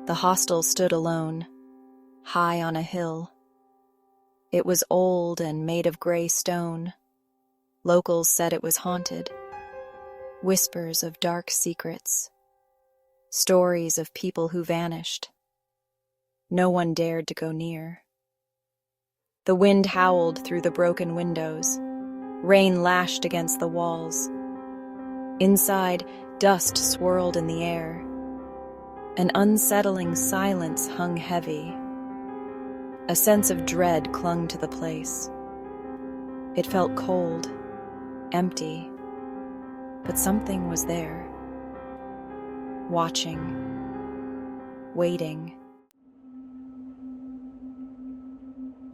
The hostel stood alone, high on a hill. It was old and made of gray stone. Locals said it was haunted. Whispers of dark secrets. Stories of people who vanished. No one dared to go near. The wind howled through the broken windows. Rain lashed against the walls. Inside, dust swirled in the air. An unsettling silence hung heavy. A sense of dread clung to the place. It felt cold, empty, but something was there. Watching, waiting.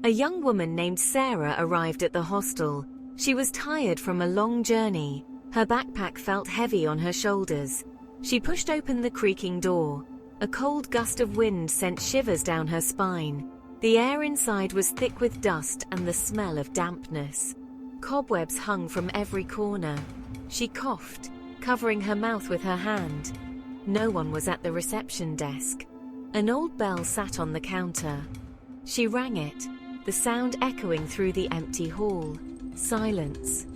A young woman named Sarah arrived at the hostel. She was tired from a long journey. Her backpack felt heavy on her shoulders. She pushed open the creaking door. A cold gust of wind sent shivers down her spine. The air inside was thick with dust and the smell of dampness. Cobwebs hung from every corner. She coughed, covering her mouth with her hand. No one was at the reception desk. An old bell sat on the counter. She rang it, the sound echoing through the empty hall. Silence.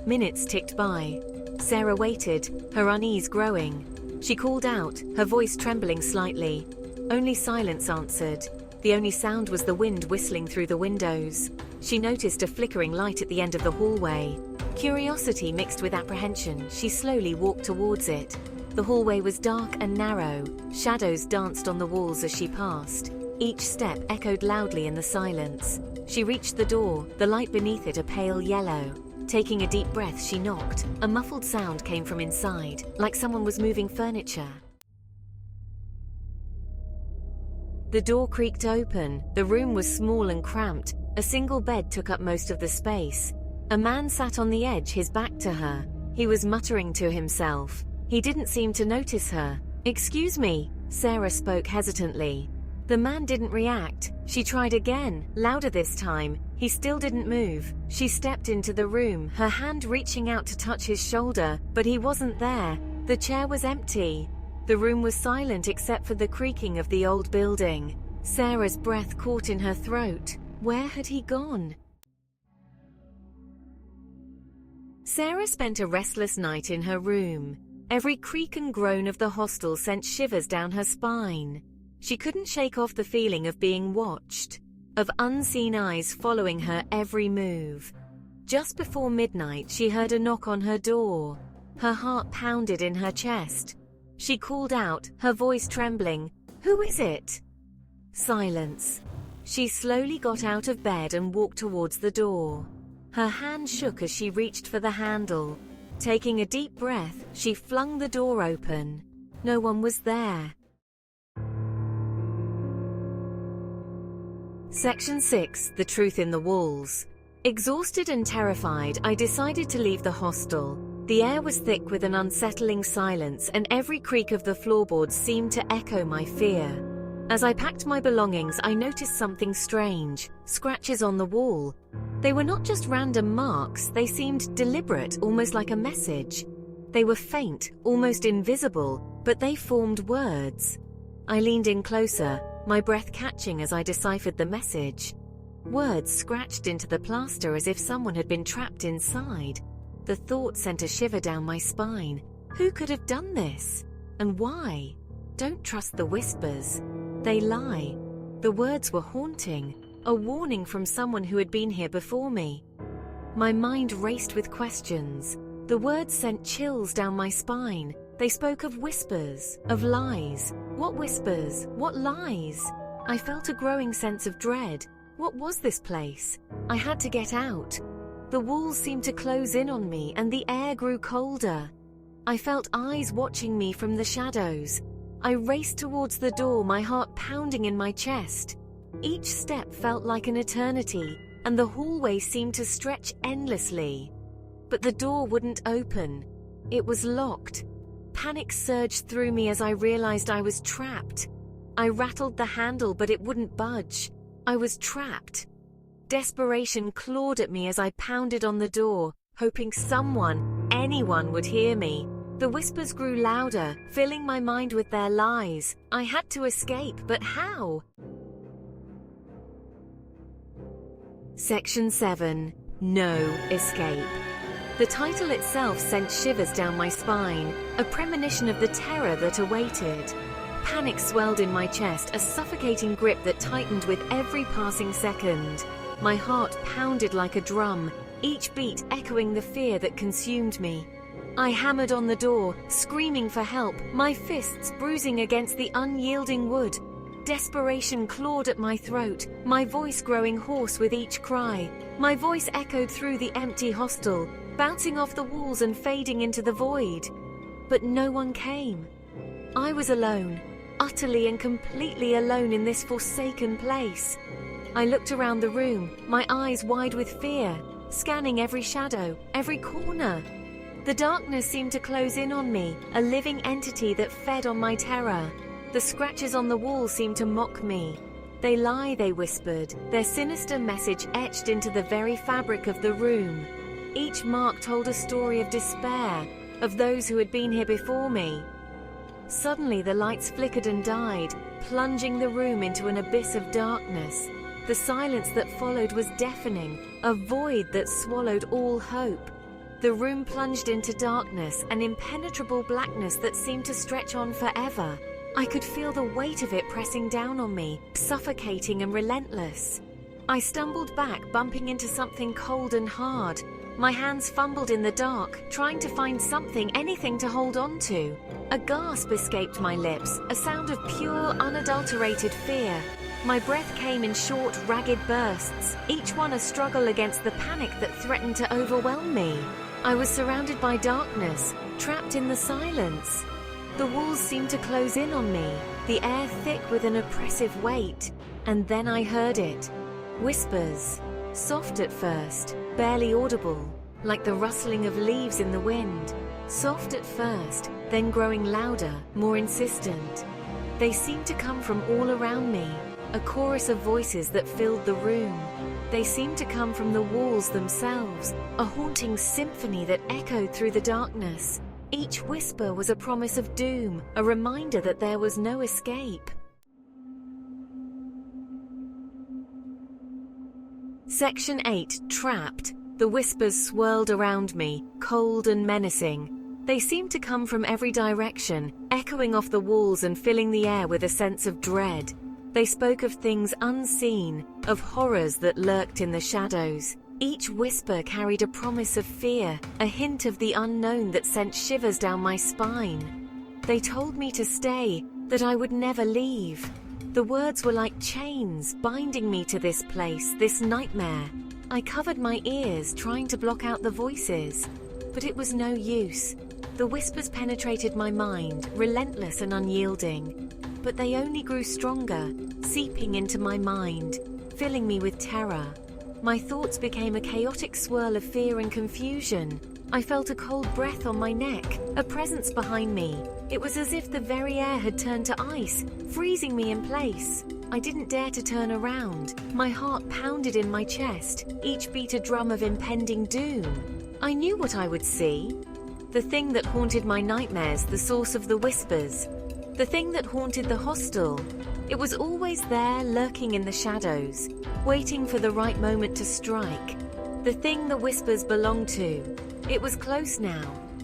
Minutes ticked by. Sarah waited, her unease growing. She called out, her voice trembling slightly. Only silence answered. The only sound was the wind whistling through the windows. She noticed a flickering light at the end of the hallway. Curiosity mixed with apprehension, she slowly walked towards it. The hallway was dark and narrow. Shadows danced on the walls as she passed. Each step echoed loudly in the silence. She reached the door, the light beneath it a pale yellow. Taking a deep breath, she knocked. A muffled sound came from inside, like someone was moving furniture. The door creaked open. The room was small and cramped. A single bed took up most of the space. A man sat on the edge, his back to her. He was muttering to himself. He didn't seem to notice her. "Excuse me," Sarah spoke hesitantly. The man didn't react. She tried again, louder this time. He still didn't move. She stepped into the room, her hand reaching out to touch his shoulder, but he wasn't there. The chair was empty. The room was silent except for the creaking of the old building. Sarah's breath caught in her throat. Where had he gone? Sarah spent a restless night in her room. Every creak and groan of the hostel sent shivers down her spine. She couldn't shake off the feeling of being watched, of unseen eyes following her every move. Just before midnight, she heard a knock on her door. Her heart pounded in her chest. She called out, her voice trembling, "Who is it?" Silence. She slowly got out of bed and walked towards the door. Her hand shook as she reached for the handle. Taking a deep breath, she flung the door open. No one was there. Section 6. The Truth in the Walls. Exhausted and terrified, I decided to leave the hostel. The air was thick with an unsettling silence, and every creak of the floorboards seemed to echo my fear. As I packed my belongings, I noticed something strange. Scratches on the wall. They were not just random marks, they seemed deliberate, almost like a message. They were faint, almost invisible, but they formed words. I leaned in closer, my breath catching as I deciphered the message. Words scratched into the plaster as if someone had been trapped inside. The thought sent a shiver down my spine. Who could have done this? And why? Don't trust the whispers. They lie. The words were haunting, a warning from someone who had been here before me. My mind raced with questions. The words sent chills down my spine. They spoke of whispers, of lies. What whispers? What lies? I felt a growing sense of dread. What was this place? I had to get out. The walls seemed to close in on me and the air grew colder. I felt eyes watching me from the shadows. I raced towards the door, my heart pounding in my chest. Each step felt like an eternity, and the hallway seemed to stretch endlessly. But the door wouldn't open. It was locked. Panic surged through me as I realized I was trapped. I rattled the handle, but it wouldn't budge. I was trapped. Desperation clawed at me as I pounded on the door, hoping someone, anyone would hear me. The whispers grew louder, filling my mind with their lies. I had to escape, but how? Section 7. No Escape. The title itself sent shivers down my spine, a premonition of the terror that awaited. Panic swelled in my chest, a suffocating grip that tightened with every passing second. My heart pounded like a drum, each beat echoing the fear that consumed me. I hammered on the door, screaming for help, my fists bruising against the unyielding wood. Desperation clawed at my throat, my voice growing hoarse with each cry. My voice echoed through the empty hostel, bouncing off the walls and fading into the void. But no one came. I was alone, utterly and completely alone in this forsaken place. I looked around the room, my eyes wide with fear, scanning every shadow, every corner. The darkness seemed to close in on me, a living entity that fed on my terror. The scratches on the wall seemed to mock me. They lie, they whispered, their sinister message etched into the very fabric of the room. Each mark told a story of despair, of those who had been here before me. Suddenly the lights flickered and died, plunging the room into an abyss of darkness. The silence that followed was deafening, a void that swallowed all hope. The room plunged into darkness, an impenetrable blackness that seemed to stretch on forever. I could feel the weight of it pressing down on me, suffocating and relentless. I stumbled back, bumping into something cold and hard. My hands fumbled in the dark, trying to find something, anything to hold on to. A gasp escaped my lips, a sound of pure, unadulterated fear. My breath came in short, ragged bursts, each one a struggle against the panic that threatened to overwhelm me. I was surrounded by darkness, trapped in the silence. The walls seemed to close in on me, the air thick with an oppressive weight. And then I heard it. Whispers, soft at first, barely audible, like the rustling of leaves in the wind. Soft at first, then growing louder, more insistent. They seemed to come from all around me, a chorus of voices that filled the room. They seemed to come from the walls themselves, a haunting symphony that echoed through the darkness. Each whisper was a promise of doom, a reminder that there was no escape. Section 8. Trapped. The whispers swirled around me, cold and menacing. They seemed to come from every direction, echoing off the walls and filling the air with a sense of dread. They spoke of things unseen, of horrors that lurked in the shadows. Each whisper carried a promise of fear, a hint of the unknown that sent shivers down my spine. They told me to stay, that I would never leave. The words were like chains, binding me to this place, this nightmare. I covered my ears, trying to block out the voices. But it was no use. The whispers penetrated my mind, relentless and unyielding. But they only grew stronger, seeping into my mind, filling me with terror. My thoughts became a chaotic swirl of fear and confusion. I felt a cold breath on my neck, a presence behind me. It was as if the very air had turned to ice, freezing me in place. I didn't dare to turn around. My heart pounded in my chest, each beat a drum of impending doom. I knew what I would see. The thing that haunted my nightmares, the source of the whispers. The thing that haunted the hostel. It was always there, lurking in the shadows, waiting for the right moment to strike. The thing the whispers belonged to. It was close now.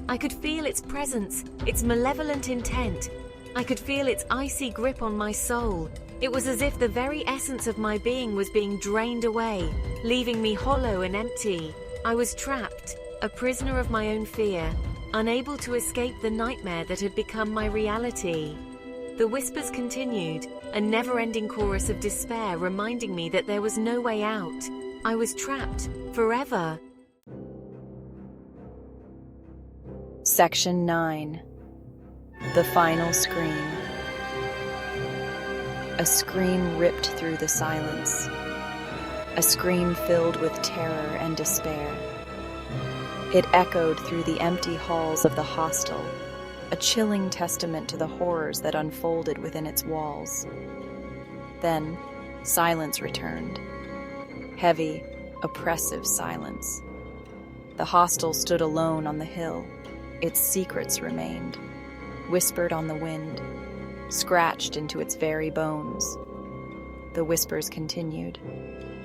I could feel its presence, its malevolent intent. I could feel its icy grip on my soul. It was as if the very essence of my being was being drained away, leaving me hollow and empty. I was trapped, a prisoner of my own fear, unable to escape the nightmare that had become my reality. The whispers continued, a never-ending chorus of despair reminding me that there was no way out. I was trapped, forever. Section 9. The Final Scream. A scream ripped through the silence. A scream filled with terror and despair. It echoed through the empty halls of the hostel, a chilling testament to the horrors that unfolded within its walls. Then, silence returned. Heavy, oppressive silence. The hostel stood alone on the hill, Its secrets remained, whispered on the wind, scratched into its very bones. The whispers continued,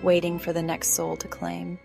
waiting for the next soul to claim.